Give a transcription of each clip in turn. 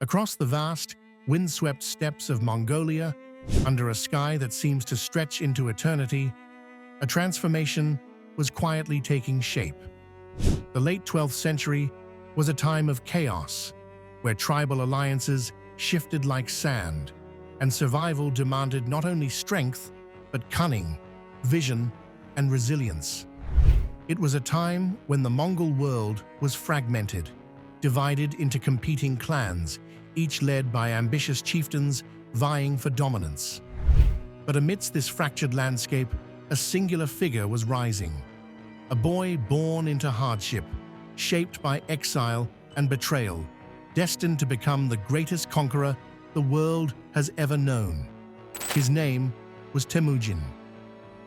Across the vast, windswept steppes of Mongolia, under a sky that seems to stretch into eternity, a transformation was quietly taking shape. The late 12th century was a time of chaos, where tribal alliances shifted like sand, and survival demanded not only strength, but cunning, vision, and resilience. It was a time when the Mongol world was fragmented, divided into competing clans, each led by ambitious chieftains vying for dominance. But amidst this fractured landscape, a singular figure was rising. A boy born into hardship, shaped by exile and betrayal, destined to become the greatest conqueror the world has ever known. His name was Temüjin.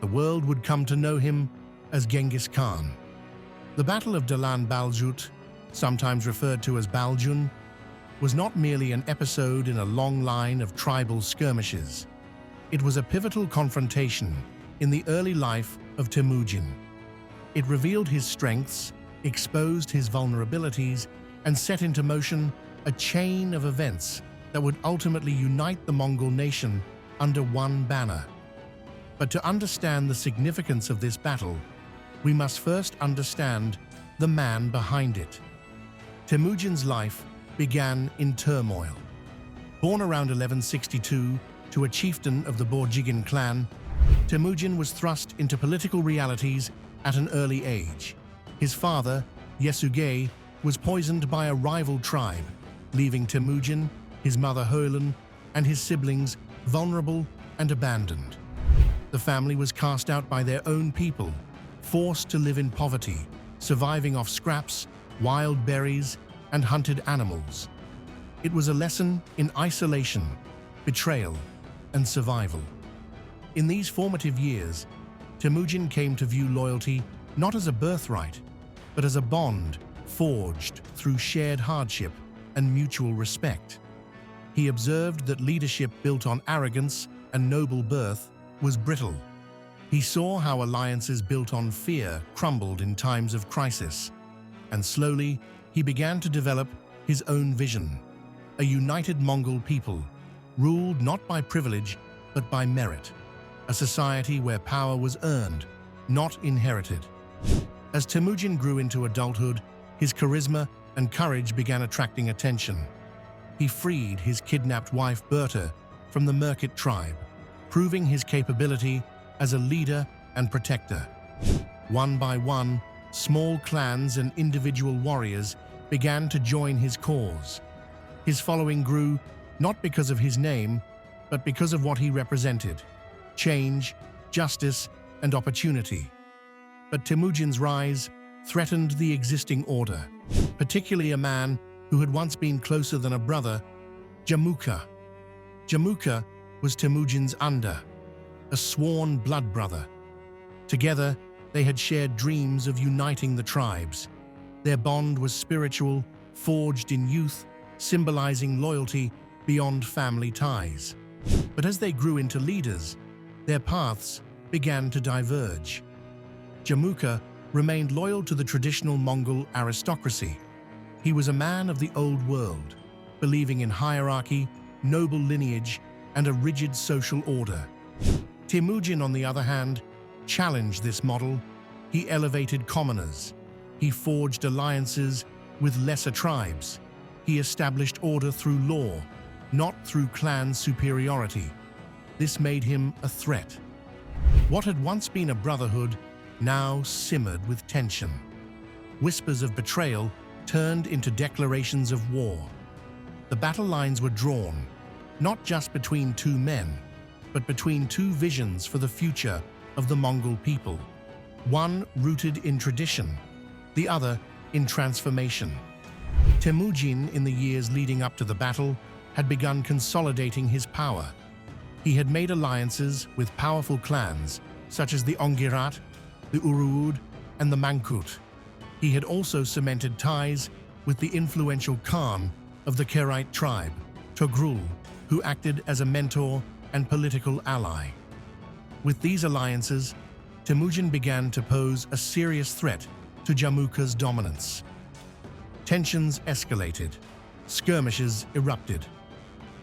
The world would come to know him as Genghis Khan. The Battle of Dalan Balzhut, sometimes referred to as Baljun, was not merely an episode in a long line of tribal skirmishes. It was a pivotal confrontation in the early life of Temüjin. It revealed his strengths, exposed his vulnerabilities, and set into motion a chain of events that would ultimately unite the Mongol nation under one banner. But to understand the significance of this battle, we must first understand the man behind it. Temüjin's life began in turmoil. Born around 1162 to a chieftain of the Baljun clan, Temüjin was thrust into political realities at an early age. His father, Yesugei, was poisoned by a rival tribe, leaving Temüjin, his mother Hoylan, and his siblings vulnerable and abandoned. The family was cast out by their own people, forced to live in poverty, surviving off scraps, wild berries, and hunted animals. It was a lesson in isolation, betrayal, and survival. In these formative years, Temüjin came to view loyalty not as a birthright, but as a bond forged through shared hardship and mutual respect. He observed that leadership built on arrogance and noble birth was brittle. He saw how alliances built on fear crumbled in times of crisis, and slowly he began to develop his own vision, a united Mongol people, ruled not by privilege but by merit, a society where power was earned, not inherited. As Temüjin grew into adulthood, his charisma and courage began attracting attention. He freed his kidnapped wife Berta from the Merkit tribe, proving his capability as a leader and protector. One by one, small clans and individual warriors began to join his cause. His following grew not because of his name, but because of what he represented: change, justice, and opportunity. But Temüjin's rise threatened the existing order, particularly a man who had once been closer than a brother, Jamuka. Jamuka was Temüjin's under, a sworn blood brother. Together, they had shared dreams of uniting the tribes. Their bond was spiritual, forged in youth, symbolizing loyalty beyond family ties. But as they grew into leaders, their paths began to diverge. Jamuka remained loyal to the traditional Mongol aristocracy. He was a man of the old world, believing in hierarchy, noble lineage, and a rigid social order. Temüjin, on the other hand, challenged this model. He elevated commoners. He forged alliances with lesser tribes. He established order through law, not through clan superiority. This made him a threat. What had once been a brotherhood now simmered with tension. Whispers of betrayal turned into declarations of war. The battle lines were drawn, not just between two men, but between two visions for the future of the Mongol people. One rooted in tradition, the other in transformation. Temüjin, in the years leading up to the battle, had begun consolidating his power. He had made alliances with powerful clans such as the Ongirat, the Uruud, and the Mankut. He had also cemented ties with the influential Khan of the Kerite tribe, Togrul, who acted as a mentor and political ally. With these alliances, Temüjin began to pose a serious threat to Jamuka's dominance. Tensions escalated. skirmishes erupted.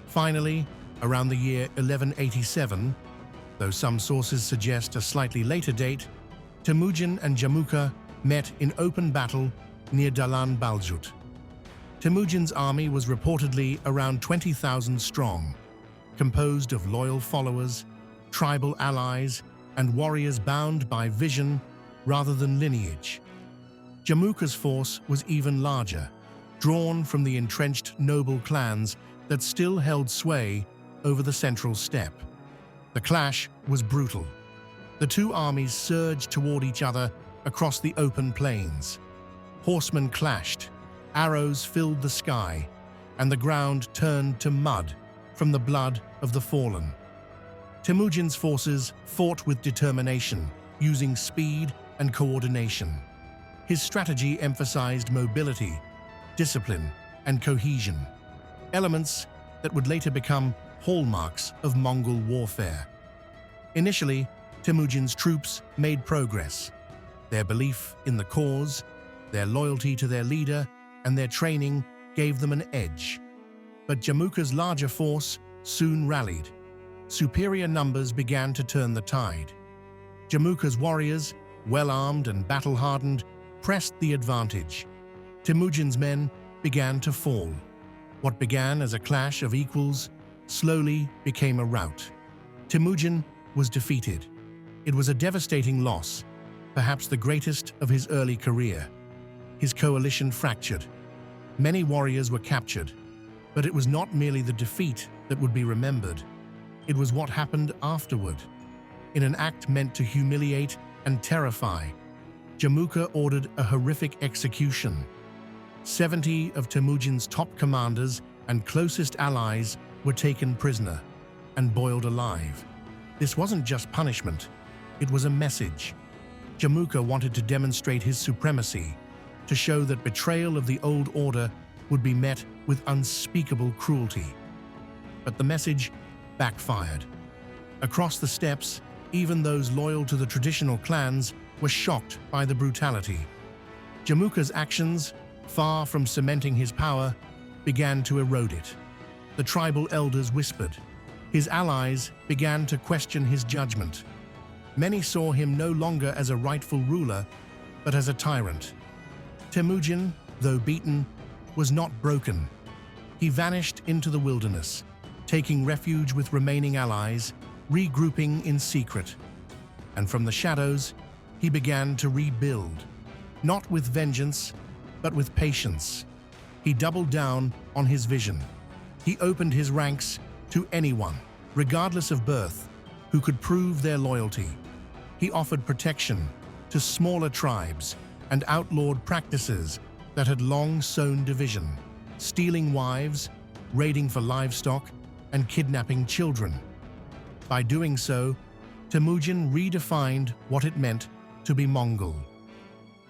Finally, around the year 1187, though some sources suggest a slightly later date, Temüjin and Jamuka met in open battle near Dalan Baljut. Temüjin's army was reportedly around 20,000 strong, composed of loyal followers, tribal allies, and warriors bound by vision rather than lineage. Jamuka's force was even larger, drawn from the entrenched noble clans that still held sway over the central steppe. The clash was brutal. The two armies surged toward each other across the open plains. Horsemen clashed, arrows filled the sky, and the ground turned to mud from the blood of the fallen. Temüjin's forces fought with determination, using speed and coordination. His strategy emphasized mobility, discipline, and cohesion, elements that would later become hallmarks of Mongol warfare. Initially, Temüjin's troops made progress. Their belief in the cause, their loyalty to their leader, and their training gave them an edge. But Jamuka's larger force soon rallied. Superior numbers began to turn the tide. Jamuka's warriors, well-armed and battle-hardened, pressed the advantage. Temüjin's men began to fall. What began as a clash of equals slowly became a rout. Temüjin was defeated. It was a devastating loss, perhaps the greatest of his early career. His coalition fractured. Many warriors were captured, but it was not merely the defeat that would be remembered. It was what happened afterward. In an act meant to humiliate and terrify, Jamuka ordered a horrific execution. 70 of Temüjin's top commanders and closest allies were taken prisoner and boiled alive. This wasn't just punishment, it was a message. Jamuka wanted to demonstrate his supremacy, to show that betrayal of the old order would be met with unspeakable cruelty. But the message backfired. Across the steppes, even those loyal to the traditional clans were shocked by the brutality. Jamuka's actions, far from cementing his power, began to erode it. The tribal elders whispered. His allies began to question his judgment. Many saw him no longer as a rightful ruler, but as a tyrant. Temüjin, though beaten, was not broken. He vanished into the wilderness, taking refuge with remaining allies, regrouping in secret. And from the shadows, he began to rebuild, not with vengeance, but with patience. He doubled down on his vision. He opened his ranks to anyone, regardless of birth, who could prove their loyalty. He offered protection to smaller tribes and outlawed practices that had long sown division, stealing wives, raiding for livestock, and kidnapping children. By doing so, Temüjin redefined what it meant to be Mongol.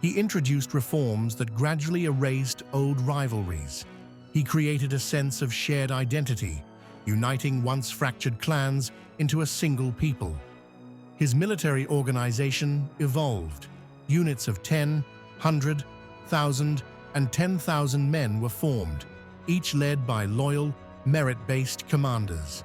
He introduced reforms that gradually erased old rivalries. He created a sense of shared identity, uniting once fractured clans into a single people. His military organization evolved. Units of 10, 100, 1,000, and 10,000 men were formed, each led by loyal, merit-based commanders.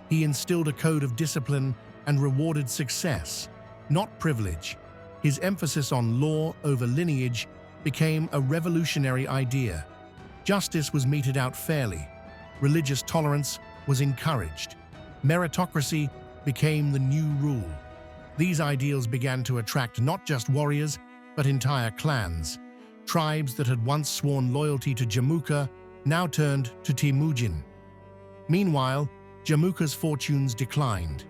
He instilled a code of discipline and rewarded success, not privilege. His emphasis on law over lineage became a revolutionary idea. Justice was meted out fairly. Religious tolerance was encouraged. Meritocracy became the new rule. These ideals began to attract not just warriors, but entire clans. Tribes that had once sworn loyalty to Jamuka now turned to Temüjin. Meanwhile, Jamuka's fortunes declined.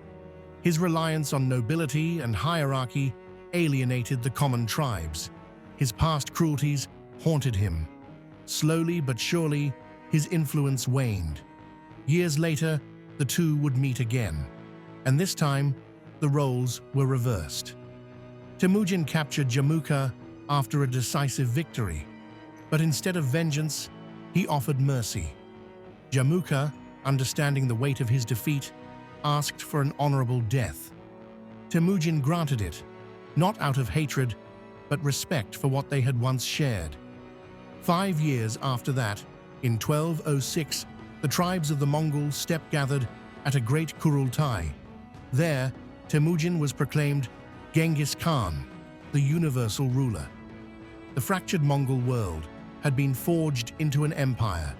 His reliance on nobility and hierarchy alienated the common tribes. His past cruelties haunted him. Slowly but surely, his influence waned. Years later, the two would meet again, and this time, the roles were reversed. Temüjin captured Jamuka after a decisive victory, but instead of vengeance, he offered mercy. Jamuka, understanding the weight of his defeat, asked for an honorable death. Temüjin granted it, not out of hatred, but respect for what they had once shared. 5 years after that, In 1206, the tribes of the Mongol steppe gathered at a great Kurultai. There, Temüjin was proclaimed Genghis Khan, the universal ruler. The fractured Mongol world had been forged into an empire.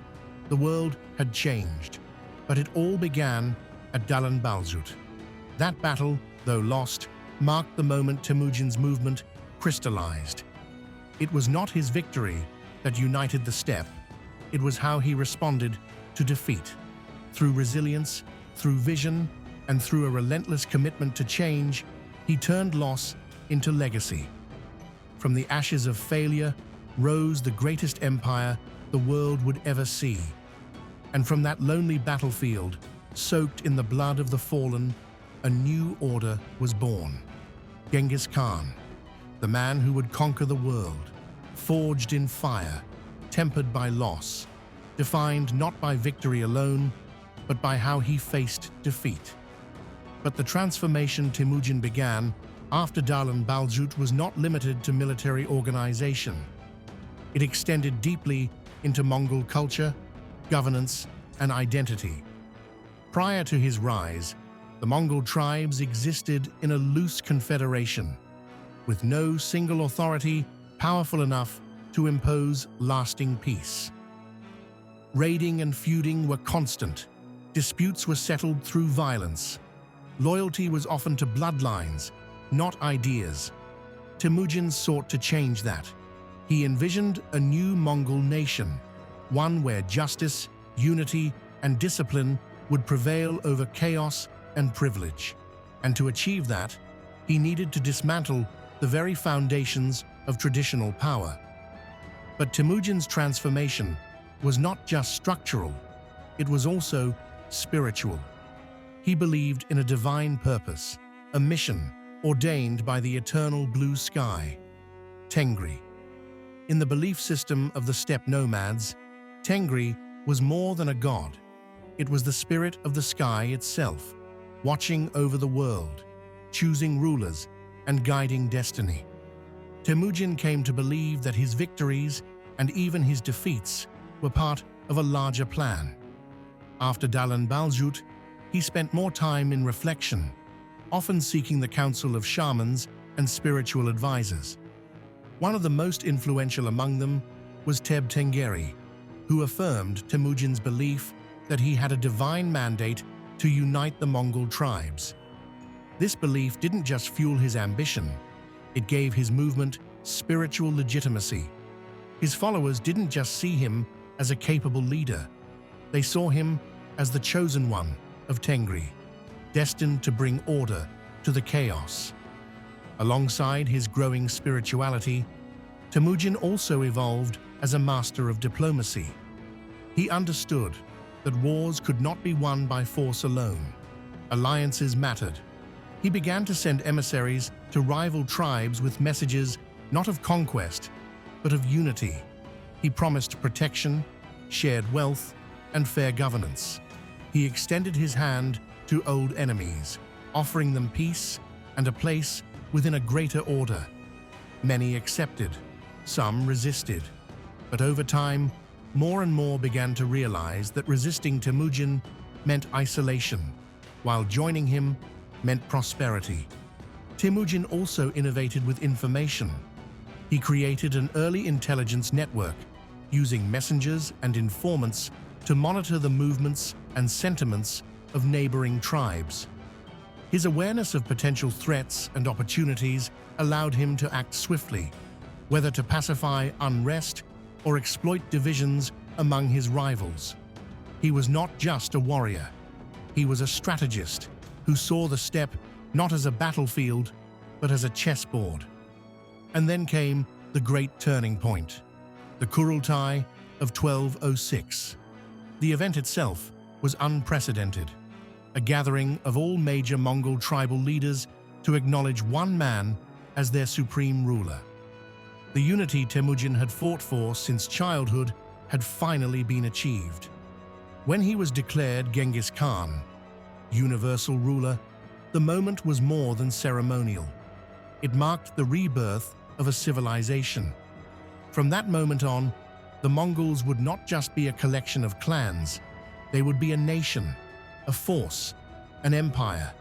The world had changed, but it all began at Dalan Balzhut. That battle, though lost, marked the moment Temüjin's movement crystallized. It was not his victory that united the steppe, it was how he responded to defeat. Through resilience, through vision, and through a relentless commitment to change, he turned loss into legacy. From the ashes of failure rose the greatest empire the world would ever see. And from that lonely battlefield, soaked in the blood of the fallen, a new order was born. Genghis Khan, the man who would conquer the world, forged in fire, tempered by loss, defined not by victory alone, but by how he faced defeat. But the transformation Temüjin began after Dalan Baljut was not limited to military organization. It extended deeply into Mongol culture, governance, and identity. Prior to his rise, the Mongol tribes existed in a loose confederation, with no single authority powerful enough to impose lasting peace. Raiding and feuding were constant. Disputes were settled through violence. Loyalty was often to bloodlines, not ideas. Temüjin sought to change that. He envisioned a new Mongol nation, one where justice, unity, and discipline would prevail over chaos and privilege. And to achieve that, he needed to dismantle the very foundations of traditional power. But Temüjin's transformation was not just structural, it was also spiritual. He believed in a divine purpose, a mission ordained by the eternal blue sky. Tengri. In the belief system of the steppe nomads, Tengri was more than a god. It was the spirit of the sky itself, watching over the world, choosing rulers, and guiding destiny. Temüjin came to believe that his victories and even his defeats were part of a larger plan. After Dalan Baljut, he spent more time in reflection, often seeking the counsel of shamans and spiritual advisors. One of the most influential among them was Teb Tengeri, who affirmed Temüjin's belief that he had a divine mandate to unite the Mongol tribes. This belief didn't just fuel his ambition, it gave his movement spiritual legitimacy. His followers didn't just see him as a capable leader, they saw him as the chosen one of Tengri, destined to bring order to the chaos. Alongside his growing spirituality, Temüjin also evolved as a master of diplomacy. He understood that wars could not be won by force alone. Alliances mattered. He began to send emissaries to rival tribes with messages not of conquest, but of unity. He promised protection, shared wealth, and fair governance. He extended his hand to old enemies, offering them peace and a place within a greater order. Many accepted, some resisted, but over time, more and more began to realize that resisting Temüjin meant isolation, while joining him meant prosperity. Temüjin also innovated with information. He created an early intelligence network, using messengers and informants to monitor the movements and sentiments of neighboring tribes. His awareness of potential threats and opportunities allowed him to act swiftly, whether to pacify unrest or exploit divisions among his rivals. He was not just a warrior. He was a strategist who saw the steppe not as a battlefield, but as a chessboard. And then came the great turning point, the Kurultai of 1206. The event itself was unprecedented, a gathering of all major Mongol tribal leaders to acknowledge one man as their supreme ruler. The unity Temüjin had fought for since childhood had finally been achieved. When he was declared Genghis Khan, universal ruler, the moment was more than ceremonial. It marked the rebirth of a civilization. From that moment on, The Mongols would not just be a collection of clans, they would be a nation, a force, an empire.